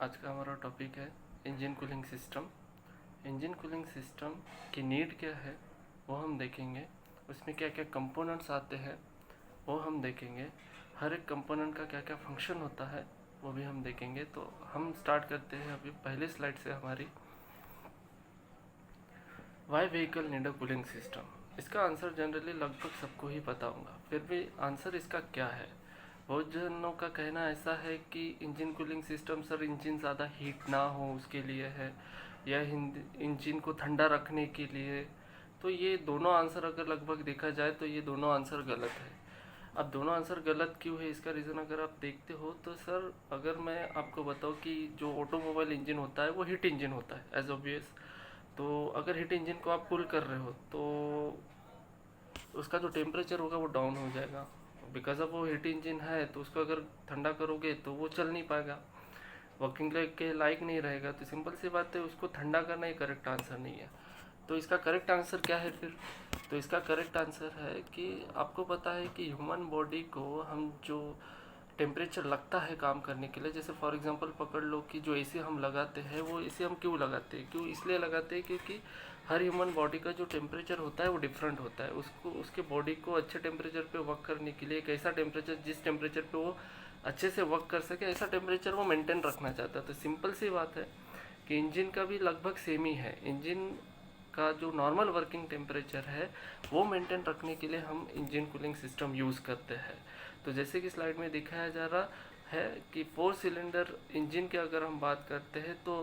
आज का हमारा टॉपिक है engine cooling system. Engine cooling system की नीड क्या है वो हम देखेंगे, उसमें क्या क्या कंपोनेंट्स आते हैं वो हम देखेंगे, हर एक कंपोनेंट का क्या क्या फंक्शन होता है वो भी हम देखेंगे। तो हम स्टार्ट करते हैं अभी पहले स्लाइड से हमारी। Why vehicle need a cooling system? इसका आंसर जनरली लगभग सबको ही पता होगा, फिर भी आंसर इसका क्या है। बहुत जनों का कहना ऐसा है कि engine cooling system sir engine ज़्यादा हीट ना हो उसके लिए है, या इंजन को ठंडा रखने के लिए। तो ये दोनों आंसर अगर लगभग देखा जाए तो ये दोनों आंसर गलत है। अब दोनों आंसर गलत क्यों है इसका रीज़न अगर आप देखते हो तो सर अगर मैं आपको बताऊँ कि जो ऑटोमोबाइल इंजन होता है वो हीट इंजन होता है एज ऑब्वियस। तो अगर हीट इंजन को आप कूल कर रहे हो तो उसका जो टेम्परेचर होगा वो डाउन हो जाएगा। बिकॉज अब वो हीट इंजन है तो उसको अगर ठंडा करोगे तो वो चल नहीं पाएगा, वर्किंग के लायक नहीं रहेगा। तो सिंपल सी बात है, उसको ठंडा करना ही करेक्ट आंसर नहीं है। तो इसका करेक्ट आंसर क्या है फिर? तो इसका करेक्ट आंसर है कि आपको पता है कि ह्यूमन बॉडी को हम जो टेम्परेचर लगता है काम करने के लिए, जैसे फॉर एग्जांपल पकड़ लो कि जो एसी हम लगाते हैं वो एसी हम क्यों लगाते हैं, क्यों इसलिए लगाते हैं क्योंकि हर ह्यूमन बॉडी का जो टेम्परेचर होता है वो डिफरेंट होता है। उसको उसके बॉडी को अच्छे टेम्परेचर पे वर्क करने के लिए एक ऐसा टेम्परेचर जिस टेम्परेचर पे वो अच्छे से वर्क कर सके, ऐसा टेम्परेचर वो मेंटेन रखना चाहता है। तो सिंपल सी बात है कि इंजन का भी लगभग सेम ही है। इंजन का जो नॉर्मल वर्किंग टेम्परेचर है वो मेंटेन रखने के लिए हम इंजन कूलिंग सिस्टम यूज़ करते हैं। तो जैसे कि स्लाइड में दिखाया जा रहा है कि 4 सिलेंडर इंजन की अगर हम बात करते हैं तो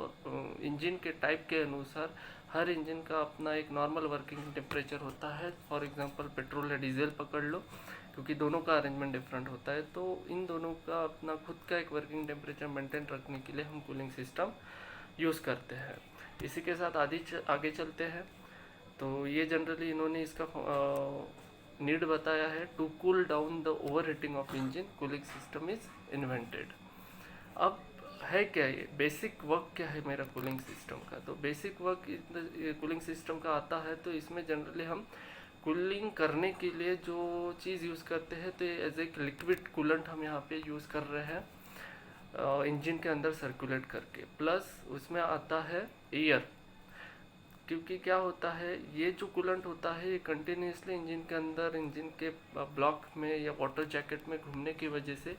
इंजन के टाइप के अनुसार हर इंजन का अपना एक नॉर्मल वर्किंग टेम्परेचर होता है। फॉर एग्जांपल पेट्रोल या डीजल पकड़ लो, क्योंकि दोनों का अरेंजमेंट डिफरेंट होता है, तो इन दोनों का अपना खुद का एक वर्किंग टेम्परेचर मेंटेन रखने के लिए हम कूलिंग सिस्टम यूज़ करते हैं। इसी के साथ आगे चलते हैं। तो ये जनरली इन्होंने इसका नीड बताया है, to cool down the overheating of engine cooling system is invented. अब है क्या ये बेसिक वर्क क्या है मेरा कूलिंग सिस्टम का? तो बेसिक वर्क कूलिंग सिस्टम का आता है, तो इसमें जनरली हम कूलिंग करने के लिए जो चीज़ यूज़ करते हैं तो एज एक लिक्विड कूलेंट हम यहाँ पे यूज़ कर रहे हैं इंजन के अंदर सर्कुलेट करके। प्लस उसमें आता है एयर, क्योंकि क्या होता है ये जो कूलेंट होता है ये कंटिन्यूसली इंजन के अंदर इंजन के ब्लॉक में या वाटर जैकेट में घूमने की वजह से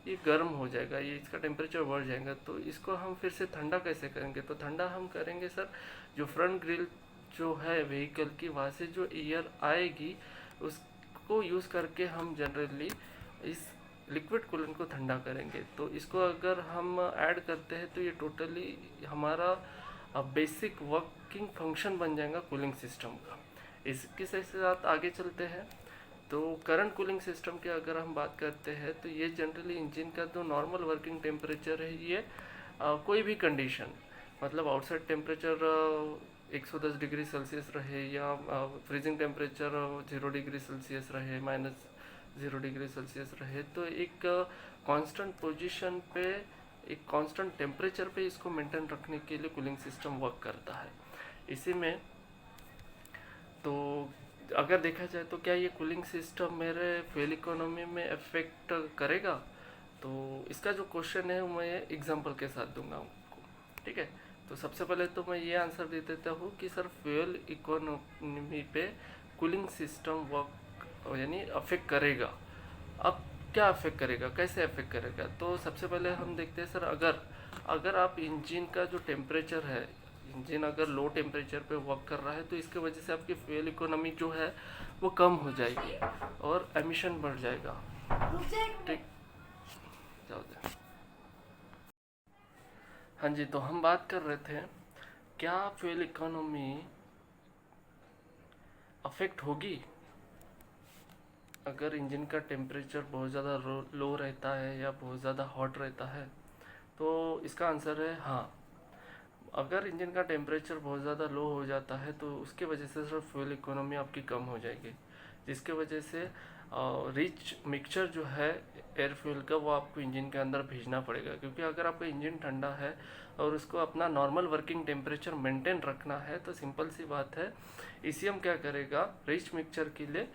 ये गर्म हो जाएगा, ये इसका टेम्परेचर बढ़ जाएगा। तो इसको हम फिर से ठंडा कैसे करेंगे? तो ठंडा हम करेंगे सर, जो फ्रंट ग्रिल जो है व्हीकल की वहाँ से जो एयर आएगी उसको यूज़ करके हम जनरली इस लिक्विड कूलेंट को ठंडा करेंगे। तो इसको अगर हम ऐड करते हैं तो ये टोटली हमारा बेसिक वर्किंग फंक्शन बन जाएगा कूलिंग सिस्टम का। इसके साथ आगे चलते हैं। तो करंट कूलिंग सिस्टम की अगर हम बात करते हैं तो ये जनरली इंजन का जो नॉर्मल वर्किंग टेम्परेचर है ये कोई भी कंडीशन, मतलब आउटसाइड टेम्परेचर 110 डिग्री सेल्सियस रहे या फ्रीजिंग टेम्परेचर 0 डिग्री सेल्सियस रहे, -0 डिग्री सेल्सियस रहे, तो एक कांस्टेंट पोजीशन पे एक कांस्टेंट टेम्परेचर पे इसको मेंटेन रखने के लिए कूलिंग सिस्टम वर्क करता है। इसी में तो अगर देखा जाए तो क्या ये कूलिंग सिस्टम मेरे फ्यूल इकोनॉमी में अफेक्ट करेगा? तो इसका जो क्वेश्चन है मैं एग्जांपल के साथ दूंगा आपको, ठीक है। तो सबसे पहले तो मैं ये आंसर दे देता हूँ कि सर फ्यूल इकोनॉमी पे कूलिंग सिस्टम वर्क यानी अफेक्ट करेगा। अब क्या अफेक्ट करेगा, कैसे अफेक्ट करेगा? तो सबसे पहले हम देखते हैं सर, अगर आप इंजन का जो टेम्परेचर है, इंजन अगर लो टेम्परेचर पे वर्क कर रहा है तो इसके वजह से आपकी फ्यूल इकोनॉमी जो है वो कम हो जाएगी और एमिशन बढ़ जाएगा, ठीक। जाओ दे। हाँ जी, तो हम बात कर रहे थे क्या फ्यूल इकोनॉमी अफेक्ट होगी अगर इंजन का टेम्परेचर बहुत ज़्यादा लो रहता है या बहुत ज़्यादा हॉट रहता है? तो इसका आंसर है हाँ। अगर इंजन का टेम्परेचर बहुत ज़्यादा लो हो जाता है तो उसके वजह से सर फ्यूल इकोनॉमी आपकी कम हो जाएगी, जिसके वजह से रिच मिक्सचर जो है एयर फ्यूल का वो आपको इंजन के अंदर भेजना पड़ेगा। क्योंकि अगर आपका इंजन ठंडा है और उसको अपना नॉर्मल वर्किंग टेम्परेचर मेंटेन रखना है तो सिंपल सी बात है ईसीएम क्या करेगा, रिच मिक्सचर के लिए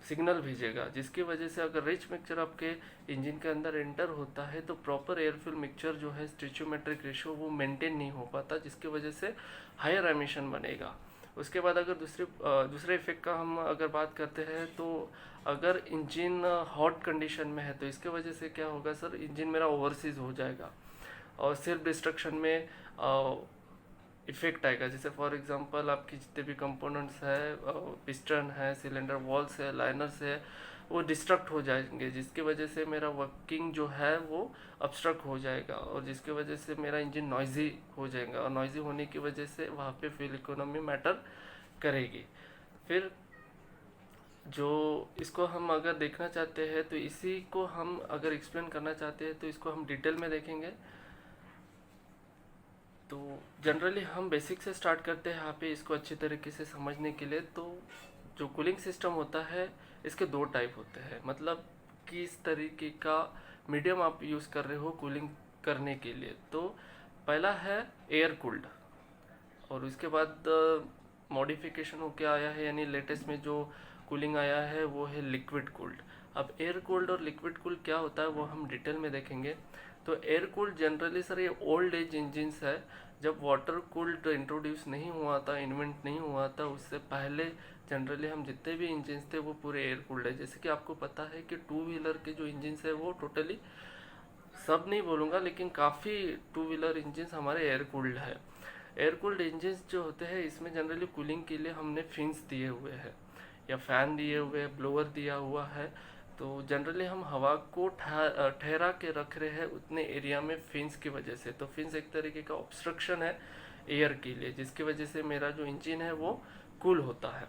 सिग्नल भेजेगा, जिसकी वजह से अगर रिच मिक्सचर आपके इंजन के अंदर एंटर होता है तो प्रॉपर एयर फ्यूल मिक्सचर जो है स्टोइचियोमेट्रिक रेशियो वो मेंटेन नहीं हो पाता, जिसकी वजह से हायर एमिशन बनेगा। उसके बाद अगर दूसरे इफेक्ट का हम अगर बात करते हैं तो अगर इंजन हॉट कंडीशन में है तो इसके वजह से क्या होगा सर, इंजन मेरा ओवरसीज हो जाएगा और सेल्फ डिस्ट्रक्शन में इफेक्ट आएगा। जैसे फॉर एग्जांपल आपकी जितने भी कंपोनेंट्स है, पिस्टन है, सिलेंडर वॉल्स है, लाइनर्स है, वो डिस्ट्रक्ट हो जाएंगे, जिसकी वजह से मेरा वर्किंग जो है वो ऑब्स्ट्रक्ट हो जाएगा और जिसकी वजह से मेरा इंजन नॉइजी हो जाएगा और नॉइजी होने की वजह से वहाँ पे फ्यूल इकोनॉमी मैटर करेगी। फिर जो इसको हम अगर देखना चाहते हैं तो इसी को हम अगर एक्सप्लेन करना चाहते हैं तो इसको हम डिटेल में देखेंगे। तो जनरली हम बेसिक से स्टार्ट करते हैं यहाँ पे इसको अच्छी तरीके से समझने के लिए। तो जो कूलिंग सिस्टम होता है इसके दो टाइप होते हैं, मतलब किस तरीके का मीडियम आप यूज़ कर रहे हो कूलिंग करने के लिए। तो पहला है एयर कूल्ड और उसके बाद मॉडिफिकेशन होके आया है, यानी लेटेस्ट में जो कूलिंग आया है वो है लिक्विड कूल्ड। अब एयर कूल्ड और लिक्विड कूल्ड क्या होता है वो हम डिटेल में देखेंगे। तो एयर कूल्ड जनरली सर ये ओल्ड एज इंजन्स है, जब वाटर कूल्ड इंट्रोड्यूस नहीं हुआ था, इन्वेंट नहीं हुआ था, उससे पहले जनरली हम जितने भी इंजन्स थे वो पूरे एयर कूल्ड है। जैसे कि आपको पता है कि टू व्हीलर के जो इंजन्स है वो टोटली, सब नहीं बोलूँगा लेकिन काफ़ी टू व्हीलर इंजन्स हमारे एयर कूल्ड है। एयर कूल्ड इंजन्स जो होते हैं इसमें जनरली कूलिंग के लिए हमने फिन्स दिए हुए हैं या फ़ैन दिए हुए हैं, ब्लोअर दिया हुआ है। तो जनरली हम हवा को ठहरा के रख रहे हैं उतने एरिया में फिन्स की वजह से। तो फिन्स एक तरीके का ऑब्स्ट्रक्शन है एयर के लिए, जिसकी वजह से मेरा जो इंजन है वो कूल होता है।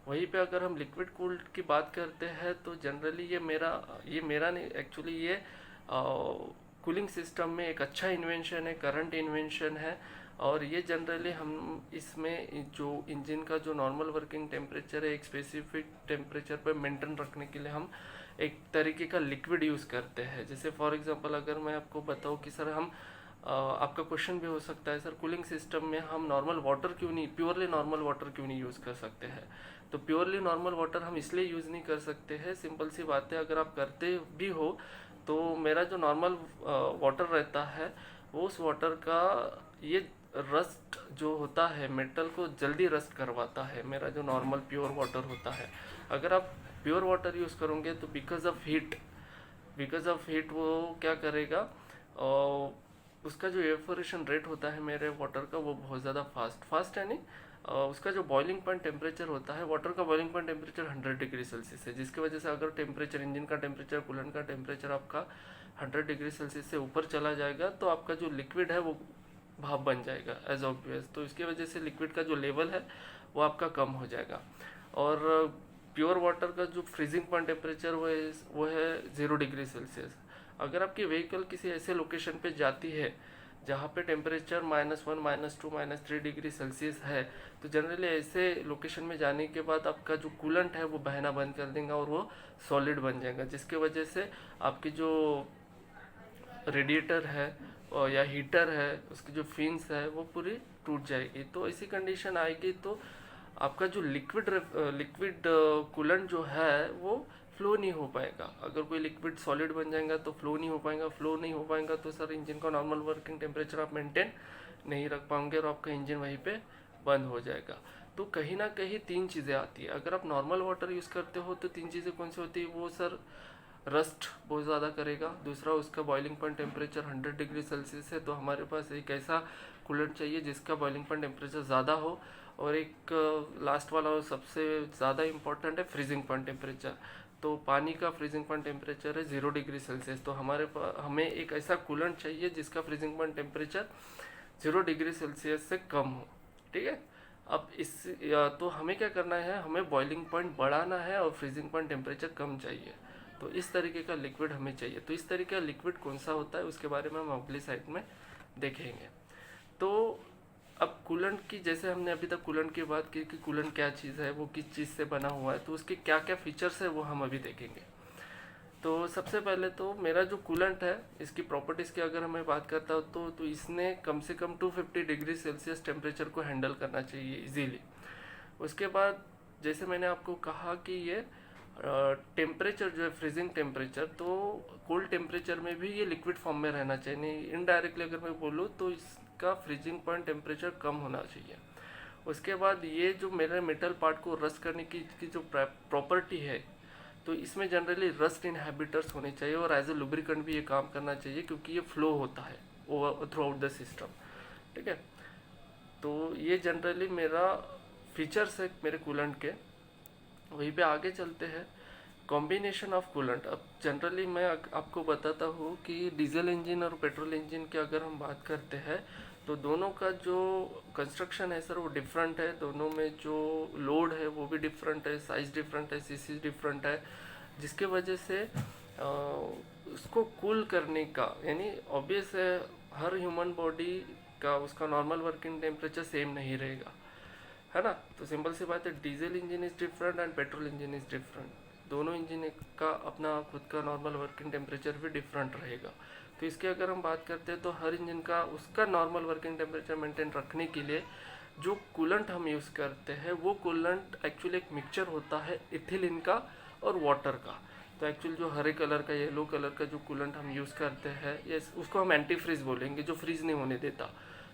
वहीं पे अगर हम लिक्विड कूल्ड की बात करते हैं तो जनरली ये मेरा नहीं, एक्चुअली ये कूलिंग सिस्टम में एक अच्छा इन्वेंशन है, करंट इन्वेंशन है। और ये जनरली हम इसमें जो इंजन का जो नॉर्मल वर्किंग टेम्परेचर है एक स्पेसिफिक टेम्परेचर पर मेंटेन रखने के लिए हम एक तरीके का लिक्विड यूज़ करते हैं। जैसे फॉर एग्जांपल अगर मैं आपको बताऊं कि सर हम आपका क्वेश्चन भी हो सकता है सर कूलिंग सिस्टम में हम नॉर्मल वाटर क्यों नहीं, प्योरली नॉर्मल वाटर क्यों नहीं यूज़ कर सकते हैं। तो प्योरली नॉर्मल वाटर हम इसलिए यूज़ नहीं कर सकते हैं, सिंपल सी बात है, अगर आप करते भी हो तो मेरा जो नॉर्मल वाटर रहता है उस वाटर का ये रस्ट जो होता है मेटल को जल्दी रस्ट करवाता है, मेरा जो नॉर्मल प्योर वाटर होता है। अगर आप प्योर वाटर यूज़ करोगे तो बिकॉज ऑफ हीट वो क्या करेगा, और उसका जो एवपोरेशन रेट होता है मेरे वाटर का वो बहुत ज़्यादा फास्ट है, नहीं उसका जो बॉइलिंग पॉइंट टेम्परेचर होता है, वाटर का boiling point temperature 100 degree Celsius है, जिसकी वजह से अगर टेम्परेचर इंजन का टेम्परेचर, कूलेंट का टेम्परेचर आपका 100 डिग्री सेल्सियस से ऊपर चला जाएगा तो आपका जो लिक्विड है वो भाप बन जाएगा एज ऑब्वियस। तो इसकी वजह से लिक्विड का जो लेवल है वो आपका कम हो जाएगा। और प्योर वाटर का जो फ्रीजिंग पॉइंट टेम्परेचर वो है 0 डिग्री सेल्सियस। अगर आपकी व्हीकल किसी ऐसे लोकेशन पे जाती है जहाँ पे टेम्परेचर -1, -2, -3 डिग्री सेल्सियस है तो जनरली ऐसे लोकेशन में जाने के बाद आपका जो कूलेंट है वो बहना बंद कर देगा और वो सॉलिड बन जाएगा, जिसकी वजह से आपकी जो रेडिएटर है और या हीटर है उसकी जो फिन्स है वो पूरी टूट जाएगी। तो ऐसी कंडीशन आएगी तो आपका जो लिक्विड कूलेंट जो है वो फ्लो नहीं हो पाएगा। अगर कोई लिक्विड सॉलिड बन जाएगा तो फ्लो नहीं हो पाएगा तो सर इंजन का नॉर्मल वर्किंग टेम्परेचर आप मेंटेन नहीं रख पाओगे और आपका इंजन वहीं पे बंद हो जाएगा। तो कहीं ना कहीं तीन चीज़ें आती है। अगर आप नॉर्मल वाटर यूज़ करते हो तो तीन चीज़ें कौन सी होती है, वो सर रस्ट बहुत ज़्यादा करेगा, दूसरा उसका boiling point temperature 100 degree Celsius है तो हमारे पास एक ऐसा कूलेंट चाहिए जिसका बॉइलिंग पॉइंट टेम्परेचर ज़्यादा हो, और एक लास्ट वाला और सबसे ज़्यादा इंपॉर्टेंट है फ्रीजिंग पॉइंट टेम्परेचर। तो पानी का फ्रीजिंग पॉइंट टेम्परेचर है 0 डिग्री सेल्सियस, तो हमें एक ऐसा कूलेंट चाहिए जिसका freezing point temperature 0 degree Celsius से कम हो। ठीक है, अब तो हमें क्या करना है, हमें बॉइलिंग पॉइंट बढ़ाना है और फ्रीजिंग पॉइंट टेम्परेचर कम चाहिए। तो इस तरीके का लिक्विड हमें चाहिए। तो इस तरीके का लिक्विड कौन सा होता है उसके बारे में हम अगली साइड में देखेंगे। तो अब कूलेंट की, जैसे हमने अभी तक कूलेंट की बात की कि कूलेंट क्या चीज़ है, वो किस चीज़ से बना हुआ है, तो उसके क्या क्या फीचर्स है वो हम अभी देखेंगे। तो सबसे पहले तो मेरा जो कूलेंट है इसकी प्रॉपर्टीज़ की अगर हमें बात करता हूँ तो इसने कम से कम 250 डिग्री सेल्सियस टेम्परेचर को हैंडल करना चाहिए इजीली। उसके बाद जैसे मैंने आपको कहा कि ये टेम्परेचर जो है फ्रीजिंग टेम्परेचर, तो कोल्ड टेम्परेचर में भी ये लिक्विड फॉर्म में रहना चाहिए। नहीं, इनडायरेक्टली अगर मैं बोलूँ तो इसका फ्रीजिंग पॉइंट टेम्परेचर कम होना चाहिए। उसके बाद ये जो मेरे मेटल पार्ट को रस्ट करने की जो प्रॉपर्टी है, तो इसमें जनरली रस्ट इनहिबिटर्स होने चाहिए और एज ए लुब्रिकेंट भी ये काम करना चाहिए, क्योंकि ये फ्लो होता है over through out the system. ठीक है, तो ये जनरली मेरा फीचर्स है मेरे कूलेंट के। वहीं पे आगे चलते हैं, कॉम्बिनेशन ऑफ कूलेंट। अब जनरली मैं आपको बताता हूँ कि डीजल इंजन और पेट्रोल इंजन की अगर हम बात करते हैं तो दोनों का जो कंस्ट्रक्शन है सर वो डिफरेंट है। दोनों में जो लोड है वो भी डिफरेंट है, साइज डिफरेंट है, सीसी डिफरेंट है, जिसके वजह से उसको कूल करने का, यानी ऑब्वियस है हर ह्यूमन बॉडी का उसका नॉर्मल वर्किंग टेम्परेचर सेम नहीं रहेगा, है ना। तो सिंपल सी बात है, diesel engine is different and petrol engine is different. दोनों इंजन का अपना खुद का नॉर्मल वर्किंग टेम्परेचर भी डिफरेंट रहेगा। तो इसके अगर हम बात करते हैं तो हर इंजन का उसका नॉर्मल वर्किंग टेम्परेचर मेंटेन रखने के लिए जो कूलेंट हम यूज़ करते हैं वो कूलेंट एक्चुअली एक मिक्सचर होता है इथिलीन का और वाटर का। तो एक्चुअली जो हरे कलर का, येलो कलर का जो कूलेंट हम यूज़ करते हैं, ये उसको हम एंटी फ्रीज बोलेंगे, जो फ्रीज नहीं होने देता,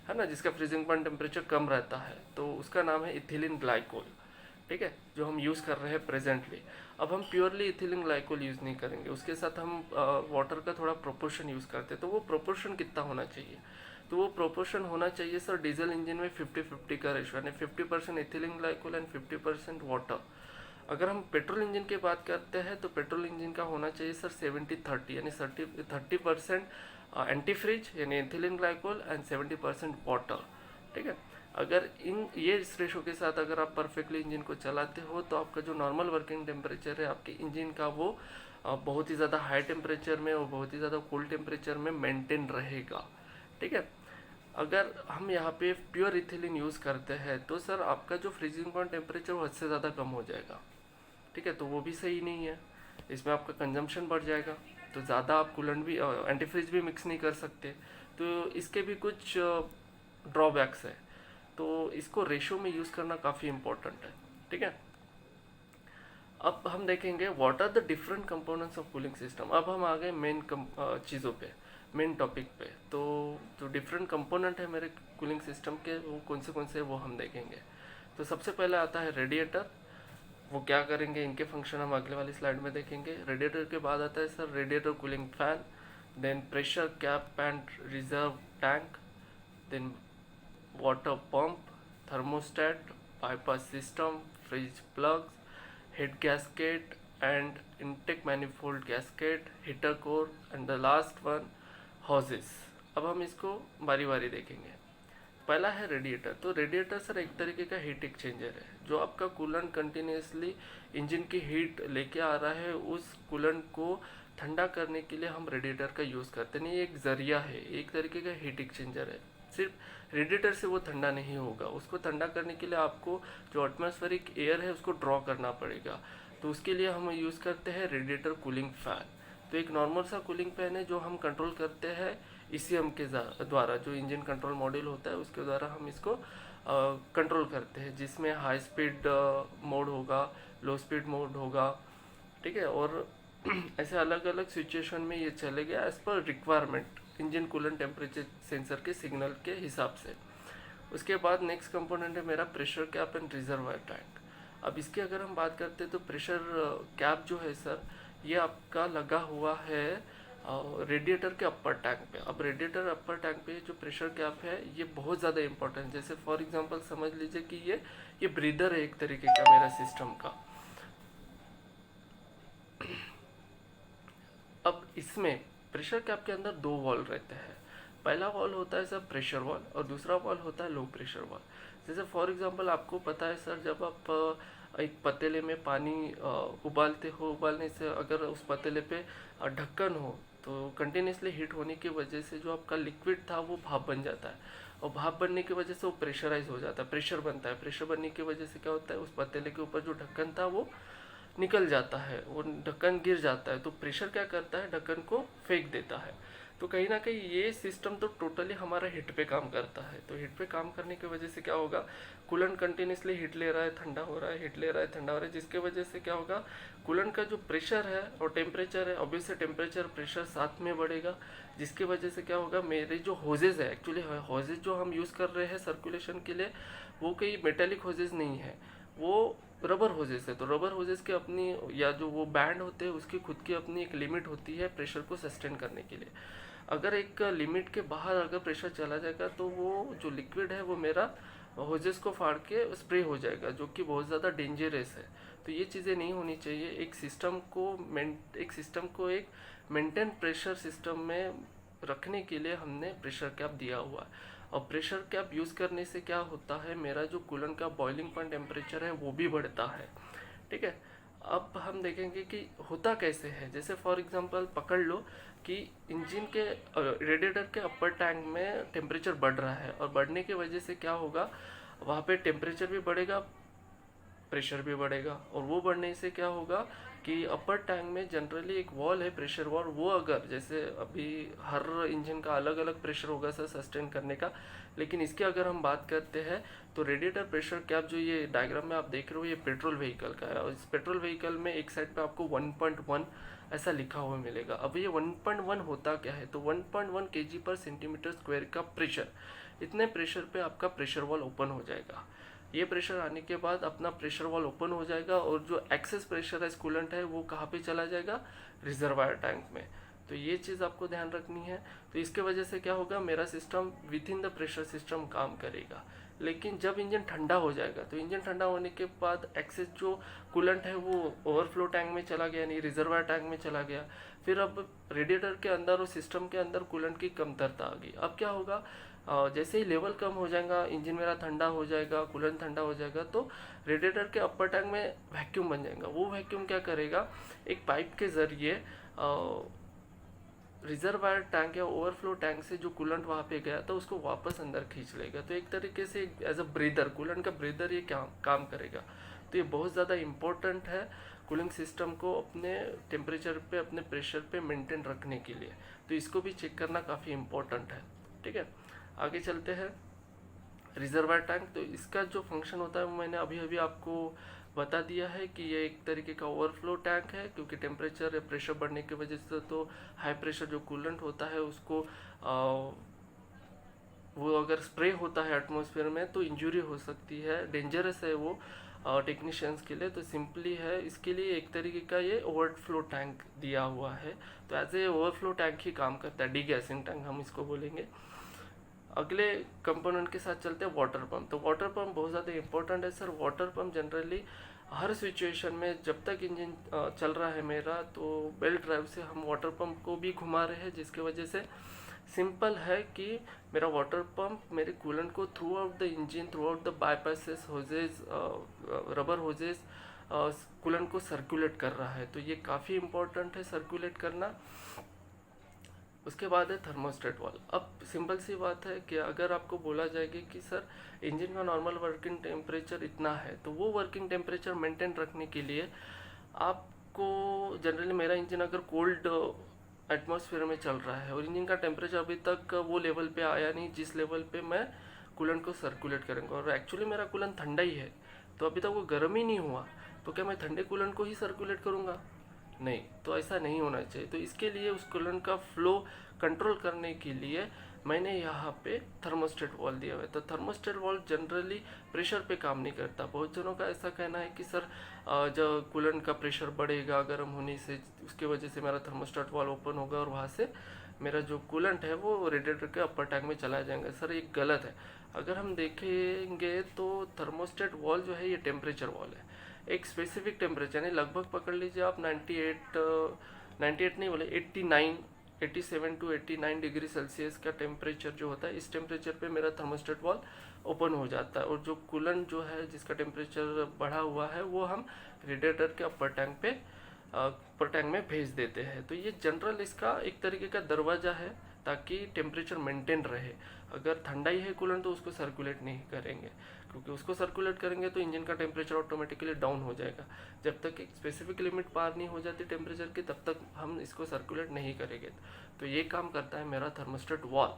है ना, जिसका फ्रीजिंग पॉइंट टेम्परेचर कम रहता है, तो उसका नाम है इथिलीन ग्लाइकोल। ठीक है, जो हम यूज़ कर रहे हैं प्रेजेंटली। अब हम प्योरली इथिलीन ग्लाइकोल यूज़ नहीं करेंगे, उसके साथ हम वाटर का थोड़ा प्रोपोर्शन यूज़ करते हैं। तो वो प्रोपोर्शन कितना होना चाहिए, तो वो प्रोपोर्शन होना चाहिए सर डीजल इंजन में 50-50 का रेशो, यानी 50% इथिलीन ग्लाइकोल एंड 50% वाटर। अगर हम पेट्रोल इंजन की बात करते हैं तो पेट्रोल इंजन का होना चाहिए सर 70-30, यानी 30% एंटी फ्रीज यानी इथिलीन ग्लाइकोल एंड 70% वाटर। ठीक है, अगर ये इस रेशो के साथ अगर आप परफेक्टली इंजन को चलाते हो तो आपका जो नॉर्मल वर्किंग टेम्परेचर है आपके इंजन का वो बहुत ही ज़्यादा हाई टेम्परेचर में और बहुत ही ज़्यादा कोल्ड टेम्परेचर में मेंटेन रहेगा। ठीक है, अगर हम यहाँ पे प्योर इथिलीन यूज़ करते हैं तो सर आपका जो फ्रीजिंग पॉइंट टेम्परेचर वो हद से ज़्यादा कम हो जाएगा। ठीक है, तो वो भी सही नहीं है, इसमें आपका कंजम्पशन बढ़ जाएगा, तो ज़्यादा आप कूलेंट भी एंटी फ्रीज भी मिक्स नहीं कर सकते। तो इसके भी कुछ ड्रॉबैक्स है, तो इसको रेशो में यूज़ करना काफ़ी इम्पोर्टेंट है। ठीक है, अब हम देखेंगे what are the different components of cooling system. अब हम आ गए मेन चीज़ों पे, मेन टॉपिक पे। तो जो डिफरेंट कंपोनेंट है मेरे कूलिंग सिस्टम के वो कौन से वो हम देखेंगे। तो सबसे पहले आता है रेडिएटर। वो क्या करेंगे, इनके फंक्शन हम अगले वाली स्लाइड में देखेंगे। रेडिएटर के बाद आता है sir radiator cooling fan, then pressure cap and reserve tank, then water pump, thermostat, bypass system, fridge plugs, head gasket and intake manifold gasket, heater core and the last one hoses। अब हम इसको बारी बारी देखेंगे। पहला है radiator. तो radiator sir एक तरीके का हीट एक्सचेंजर है, जो आपका कूलेंट कंटिन्यूसली इंजन की हीट लेके आ रहा है, उस कूलेंट को ठंडा करने के लिए हम रेडिएटर का यूज़ करते हैं। ये एक जरिया है, एक तरीके का हीट एक्सचेंजर है। सिर्फ रेडिएटर से वो ठंडा नहीं होगा, उसको ठंडा करने के लिए आपको जो एटमॉस्फेरिक एयर है उसको ड्रॉ करना पड़ेगा। तो उसके लिए हम यूज़ करते हैं रेडिएटर कूलिंग फैन। तो एक नॉर्मल सा कूलिंग फैन है जो हम कंट्रोल करते हैं ईसीएम के द्वारा, जो इंजन कंट्रोल मॉड्यूल होता है उसके द्वारा हम इसको कंट्रोल करते हैं, जिसमें हाई स्पीड मोड होगा, लो स्पीड मोड होगा। ठीक है, और ऐसे अलग अलग सिचुएशन में ये चलेगा as per requirement, engine coolant temperature sensor के सिग्नल के हिसाब से। उसके बाद नेक्स्ट कंपोनेंट है मेरा pressure cap and reservoir tank. अब इसकी अगर हम बात करते हैं तो प्रेशर कैप जो है सर ये आपका लगा हुआ है रेडिएटर के अपर टैंक पे। अब रेडिएटर अपर टैंक पे जो प्रेशर कैप है ये बहुत ज़्यादा इंपॉर्टेंट, जैसे फॉर एग्जांपल समझ लीजिए कि ये ब्रीदर है एक तरीके का मेरा सिस्टम का। अब इसमें प्रेशर कैप के अंदर दो वॉल्व रहते हैं। पहला वॉल्व होता है सर प्रेशर वॉल्व और दूसरा वॉल्व होता है लो प्रेशर वॉल्व। जैसे फॉर एग्जांपल आपको पता है सर, जब आप एक पतीले में पानी उबालते हो, उबालने से अगर उस पतीले पे ढक्कन हो तो कंटिन्यूसली हीट होने की वजह से जो आपका लिक्विड था वो भाप बन जाता है, और भाप बनने की वजह से वो प्रेशराइज हो जाता है, प्रेशर बनता है। प्रेशर बनने की वजह से क्या होता है, उस पतीले के ऊपर जो ढक्कन था वो निकल जाता है, वो ढक्कन गिर जाता है, तो प्रेशर क्या करता है, ढक्कन को फेंक देता है। तो कहीं ना कहीं ये सिस्टम तो टोटली हमारा हीट पे काम करता है। तो हीट पे काम करने की वजह से क्या होगा, कूलेंट कंटिन्यूसली हीट ले रहा है, ठंडा हो रहा है, हीट ले रहा है, ठंडा हो रहा है, जिसके वजह से क्या होगा, कूलेंट का जो प्रेशर है और टेम्परेचर है, ऑब्वियसली टेम्परेचर प्रेशर साथ में बढ़ेगा, जिसकी वजह से क्या होगा, मेरे जो होजेज है, एक्चुअली होजेज जो हम यूज़ कर रहे हैं सर्कुलेशन के लिए, वो कई मेटेलिक होजेज नहीं है, वो रबर होजेस है। तो रबर होजेस के अपनी, या जो वो बैंड होते हैं, उसकी खुद की अपनी एक लिमिट होती है प्रेशर को सस्टेन करने के लिए। अगर एक लिमिट के बाहर अगर प्रेशर चला जाएगा तो वो जो लिक्विड है वो मेरा होजेस को फाड़ के स्प्रे हो जाएगा, जो कि बहुत ज़्यादा डेंजरस है। तो ये चीज़ें नहीं होनी चाहिए। एक सिस्टम को एक मेंटेन प्रेशर सिस्टम में रखने के लिए हमने प्रेशर कैप दिया हुआ है। और प्रेशर कैप यूज़ करने से क्या होता है, मेरा जो कूलेंट का बॉइलिंग पॉइंट टेम्परेचर है वो भी बढ़ता है। ठीक है, अब हम देखेंगे कि होता कैसे है। जैसे फॉर एग्जांपल पकड़ लो कि इंजन के रेडिएटर के अपर टैंक में टेम्परेचर बढ़ रहा है, और बढ़ने की वजह से क्या होगा, वहाँ पे टेम्परेचर भी बढ़ेगा, प्रेशर भी बढ़ेगा। और वो बढ़ने से क्या होगा कि अपर टैंक में जनरली एक वॉल है, प्रेशर वॉल, वो अगर, जैसे अभी हर इंजन का अलग अलग प्रेशर होगा सर सस्टेन करने का, लेकिन इसकी अगर हम बात करते हैं तो रेडिएटर प्रेशर कैप जो ये डायग्राम में आप देख रहे हो, ये पेट्रोल व्हीकल का है। और इस पेट्रोल व्हीकल में एक साइड पे आपको 1.1 ऐसा लिखा हुआ मिलेगा। अब ये 1.1 होता क्या है, तो 1.1 केजी पर सेंटीमीटर स्क्वायर का प्रेशर, इतने प्रेशर पे आपका प्रेशर वॉल ओपन हो जाएगा। ये प्रेशर आने के बाद अपना प्रेशर वॉल ओपन हो जाएगा, और जो एक्सेस प्रेशर है कूलेंट है वो कहाँ पे चला जाएगा, रिजर्वायर टैंक में। तो ये चीज़ आपको ध्यान रखनी है। तो इसके वजह से क्या होगा, मेरा system with in the pressure system काम करेगा। लेकिन जब इंजन ठंडा हो जाएगा, तो इंजन ठंडा होने के बाद एक्सेस जो कूलेंट है वो ओवरफ्लो टैंक में चला गया, नहीं रिजर्वायर टैंक में चला गया। फिर अब रेडिएटर के अंदर और सिस्टम के अंदर कूलेंट की कमतरता आ गई। अब क्या होगा, जैसे ही लेवल कम हो जाएगा, इंजन मेरा ठंडा हो जाएगा, कूलेंट ठंडा हो जाएगा, तो रेडिएटर के अपर टैंक में वैक्यूम बन जाएगा। वो वैक्यूम क्या करेगा, एक पाइप के ज़रिए रिजर्वायर टैंक या ओवरफ्लो टैंक से जो कूलेंट वहाँ पे गया था उसको वापस अंदर खींच लेगा। तो एक तरीके से एज अ ब्रीदर, कूलेंट का ब्रीदर ये काम करेगा। तो ये बहुत ज़्यादा इम्पोर्टेंट है कूलिंग सिस्टम को अपने टेम्परेचर पे, अपने प्रेशर पे मेंटेन रखने के लिए। तो इसको भी चेक करना काफ़ी इम्पोर्टेंट है। ठीक है, आगे चलते हैं। रिजर्वायर टैंक, तो इसका जो फंक्शन होता है वो मैंने अभी अभी आपको बता दिया है कि ये एक तरीके का ओवरफ्लो टैंक है, क्योंकि टेम्परेचर या प्रेशर बढ़ने की वजह से तो हाई प्रेशर जो कूलेंट होता है उसको वो अगर स्प्रे होता है एटमॉस्फेयर में तो इंजरी हो सकती है, डेंजरस है वो टेक्नीशियंस के लिए। तो सिंपली है, इसके लिए एक तरीके का ये ओवरफ्लो टैंक दिया हुआ है। तो एज ए ओवरफ्लो टैंक ही काम करता है, डीगैसिंग टैंक हम इसको बोलेंगे। अगले कंपोनेंट के साथ चलते हैं, वाटर पंप। तो वाटर पंप बहुत ज़्यादा इंपॉर्टेंट है सर। वाटर पंप जनरली हर सिचुएशन में, जब तक इंजन चल रहा है मेरा, तो बेल्ट ड्राइव से हम वाटर पंप को भी घुमा रहे हैं, जिसकी वजह से सिंपल है कि मेरा वाटर पंप मेरे कूलेंट को through out the engine, through out the bypasses, hoses, rubber hoses, coolant को सर्कुलेट कर रहा है। तो ये काफ़ी इंपॉर्टेंट है सर्कुलेट करना। उसके बाद है थर्मोस्टेट वाल्व। अब सिंपल सी बात है कि अगर आपको बोला जाएगा कि सर इंजन का नॉर्मल वर्किंग टेम्परेचर इतना है, तो वो वर्किंग टेम्परेचर मेंटेन रखने के लिए आपको, जनरली मेरा इंजन अगर कोल्ड एटमॉस्फेयर में चल रहा है और इंजन का टेम्परेचर अभी तक वो लेवल पे आया नहीं जिस लेवल पे मैं कूलेंट को सर्कुलेट करूँगा, और एक्चुअली मेरा कूलेंट ठंडा ही है, तो अभी तक वो गर्म ही नहीं हुआ, तो क्या मैं ठंडे कूलेंट को ही सर्कुलेट करूँगा? नहीं, तो ऐसा नहीं होना चाहिए। तो इसके लिए उस कूलेंट का फ्लो कंट्रोल करने के लिए मैंने यहाँ पे थर्मोस्टेट वाल्व दिया हुआ है। तो थर्मोस्टेट वाल्व जनरली प्रेशर पे काम नहीं करता। बहुत जनों का ऐसा कहना है कि सर जब कूलेंट का प्रेशर बढ़ेगा गर्म होने से, उसकी वजह से मेरा थर्मोस्टेट वाल्व ओपन होगा और वहाँ से मेरा जो कूलेंट है वो रेडिएटर के अपर टैंक में चला जाएगा। सर ये गलत है। अगर हम देखेंगे तो थर्मोस्टेट वाल्व जो है ये टेम्परेचर वाल्व है, एक स्पेसिफिक टेम्परेचर, यानी लगभग पकड़ लीजिए आप 98 नहीं बोले 87 टू 89 डिग्री सेल्सियस का टेम्परेचर जो होता है, इस टेम्परेचर पे मेरा थर्मोस्टेट वाल्व ओपन हो जाता है। और जो कूलेंट जो है जिसका टेम्परेचर बढ़ा हुआ है वो हम रेडिएटर के अपर टैंक में भेज देते हैं। तो ये जनरल इसका एक तरीके का दरवाज़ा है ताकि टेम्परेचर मेंटेन रहे। अगर ठंडा ही है कूलेंट तो उसको सर्कुलेट नहीं करेंगे, क्योंकि उसको सर्कुलेट करेंगे तो इंजन का टेम्परेचर ऑटोमेटिकली डाउन हो जाएगा। जब तक एक स्पेसिफिक लिमिट पार नहीं हो जाती टेम्परेचर की, तब तक हम इसको सर्कुलेट नहीं करेंगे। तो ये काम करता है मेरा थर्मोस्टेट वॉल्व।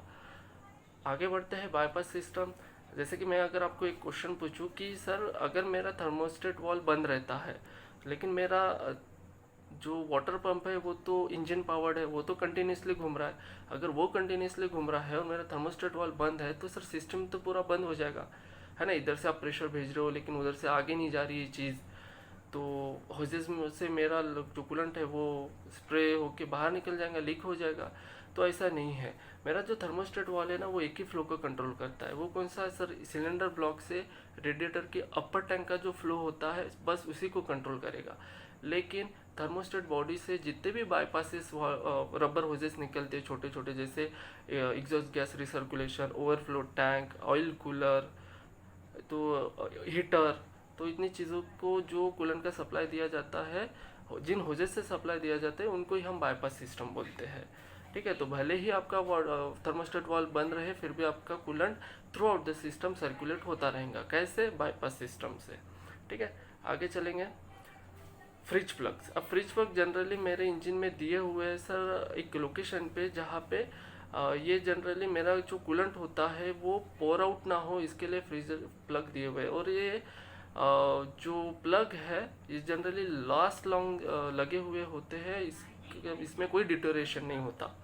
आगे बढ़ते हैं बाईपास सिस्टम। जैसे कि मैं अगर आपको एक क्वेश्चन पूछूं कि सर अगर मेरा थर्मोस्टेट वॉल्व बंद रहता है लेकिन मेरा जो वाटर पंप है वो तो इंजन पावर्ड है, वो तो कंटिन्यूसली घूम रहा है, अगर वो कंटिन्यूसली घूम रहा है और मेरा थर्मोस्टेट वाल्व बंद है तो सर सिस्टम तो पूरा बंद हो जाएगा, है ना। इधर से आप प्रेशर भेज रहे हो लेकिन उधर से आगे नहीं जा रही है चीज़, तो होजेस में से मेरा जो कूलेंट है वो स्प्रे होके बाहर निकल जाएगा, लीक हो जाएगा। तो ऐसा नहीं है। मेरा जो थर्मोस्टेट वाल है ना वो एक ही फ्लो को कंट्रोल करता है। वो कौन सा है सर? सिलेंडर ब्लॉक से रेडिएटर के अपर टैंक का जो फ्लो होता है बस उसी को कंट्रोल करेगा। लेकिन थर्मोस्टेट बॉडी से जितने भी बाईपासेस रबर होजेस निकलते हैं छोटे छोटे, जैसे exhaust gas recirculation, overflow tank, oil cooler, तो हीटर, तो इतनी चीज़ों को जो कूलेंट का सप्लाई दिया जाता है, जिन होजेस से सप्लाई दिया जाता है उनको ही हम बाईपास सिस्टम बोलते हैं। ठीक है, तो भले ही आपका थर्मोस्टेट वाल्व बंद रहे फिर भी आपका coolant through out the system circulate होता रहेगा। कैसे? बाईपास सिस्टम से। ठीक है, आगे चलेंगे। Fridge plugs. अब फ्रिज प्लग जनरली मेरे इंजन में दिए हुए हैं सर एक लोकेशन पे, जहाँ पे ये जनरली मेरा जो कूलेंट होता है वो पोर आउट ना हो, इसके लिए फ्रिज प्लग दिए हुए हैं। और ये जो प्लग है ये जनरली लास्ट लॉन्ग लगे हुए होते हैं, इसमें कोई डिटोरेशन नहीं होता।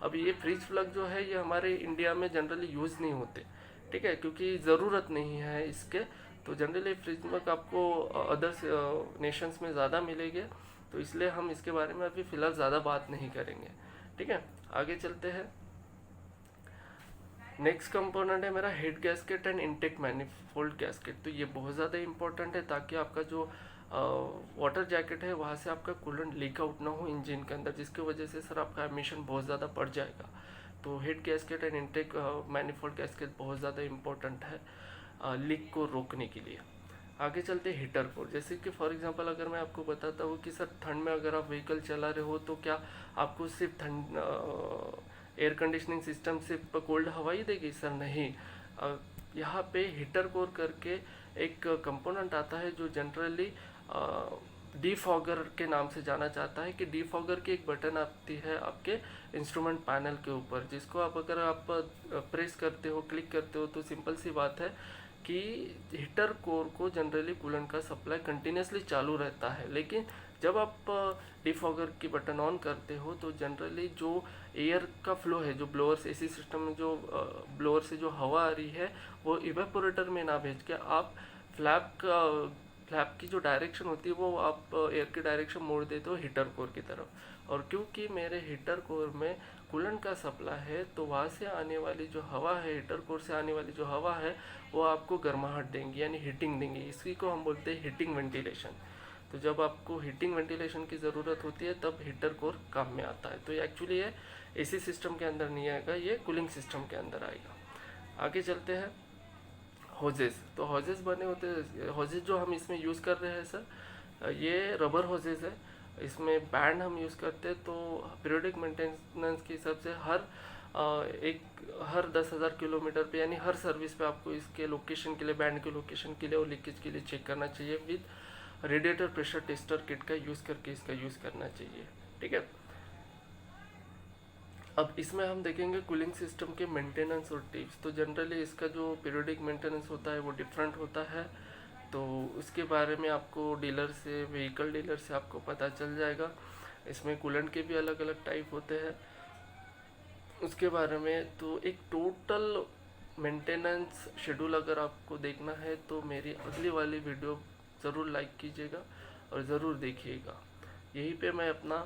अब ये फ्रिज प्लग जो है ये हमारे इंडिया में जनरली यूज़ नहीं होते, ठीक है, क्योंकि ज़रूरत नहीं है इसके। तो जनरली फ्रिज प्लग आपको अदर्स नेशंस में ज़्यादा मिलेंगे, तो इसलिए हम इसके बारे में अभी फ़िलहाल ज़्यादा बात नहीं करेंगे। ठीक है, आगे चलते हैं। नेक्स्ट कंपोनेंट है मेरा head gasket and intake manifold gasket. तो ये बहुत ज़्यादा इंपॉर्टेंट है ताकि आपका जो वाटर जैकेट है वहाँ से आपका कूलेंट लीक आउट ना हो इंजन के अंदर, जिसकी वजह से सर आपका एमिशन बहुत ज़्यादा बढ़ जाएगा। तो head gasket and intake manifold gasket बहुत ज़्यादा इंपॉर्टेंट है लीक को रोकने के लिए। आगे चलते हैं हीटर कोर। जैसे कि फॉर एग्जांपल अगर मैं आपको बताता हूँ कि सर ठंड में अगर आप व्हीकल चला रहे हो तो क्या आपको सिर्फ ठंड एयर कंडीशनिंग सिस्टम सिर्फ कोल्ड हवा ही देगी? सर नहीं। यहाँ पे हीटर कोर करके एक कंपोनेंट आता है जो जनरली डीफॉगर के नाम से जाना जाता है। कि डीफॉगर की एक बटन आती है आपके इंस्ट्रूमेंट पैनल के ऊपर, जिसको आप अगर आप प्रेस करते हो, क्लिक करते हो, तो सिंपल सी बात है कि हीटर कोर को जनरली कूलेंट का सप्लाई कंटिन्यूसली चालू रहता है। लेकिन जब आप डिफॉगर की बटन ऑन करते हो तो जनरली जो एयर का फ्लो है, जो ब्लोअर एसी सिस्टम में जो ब्लोअर से जो हवा आ रही है वो इवेपोरेटर में ना भेज के आप फ्लैप की जो डायरेक्शन होती है वो आप एयर की डायरेक्शन मोड़ देते हो हीटर कोर की तरफ। और क्योंकि मेरे हीटर कोर में कूलेंट का सप्लाई है तो वहाँ से आने वाली जो हवा है, हीटर कोर से आने वाली जो हवा है वो आपको गर्माहट देंगी, यानी हीटिंग देंगी। इसी को हम बोलते हैं हीटिंग वेंटिलेशन। तो जब आपको हीटिंग वेंटिलेशन की ज़रूरत होती है तब हीटर कोर काम में आता है। तो ये एक्चुअली ये एसी सिस्टम के अंदर नहीं आएगा, ये कूलिंग सिस्टम के अंदर आएगा। आगे चलते हैं होजेस। तो होजेस बने होते हैं, होजेस जो हम इसमें यूज़ कर रहे हैं सर ये रबर होजेस है। इसमें बैंड हम यूज़ करते हैं। तो पीरियोडिक मेंटेनेंस के हिसाब से हर 10,000 किलोमीटर पे, यानी हर सर्विस पे आपको इसके लोकेशन के लिए, बैंड के लोकेशन के लिए और लीकेज के लिए चेक करना चाहिए। With radiator pressure tester kit का यूज़ करके इसका यूज़ करना चाहिए। ठीक है, अब इसमें हम देखेंगे कूलिंग सिस्टम के मेंटेनेंस और टिप्स। तो जनरली इसका जो पीरियोडिक मेंटेनेंस होता है वो डिफरेंट होता है, तो उसके बारे में आपको डीलर से, व्हीकल डीलर से आपको पता चल जाएगा। इसमें कूलेंट के भी अलग अलग टाइप होते हैं उसके बारे में। तो एक टोटल मेंटेनेंस शेड्यूल अगर आपको देखना है तो मेरी अगली वाली वीडियो ज़रूर लाइक कीजिएगा और ज़रूर देखिएगा। यहीं पे मैं अपना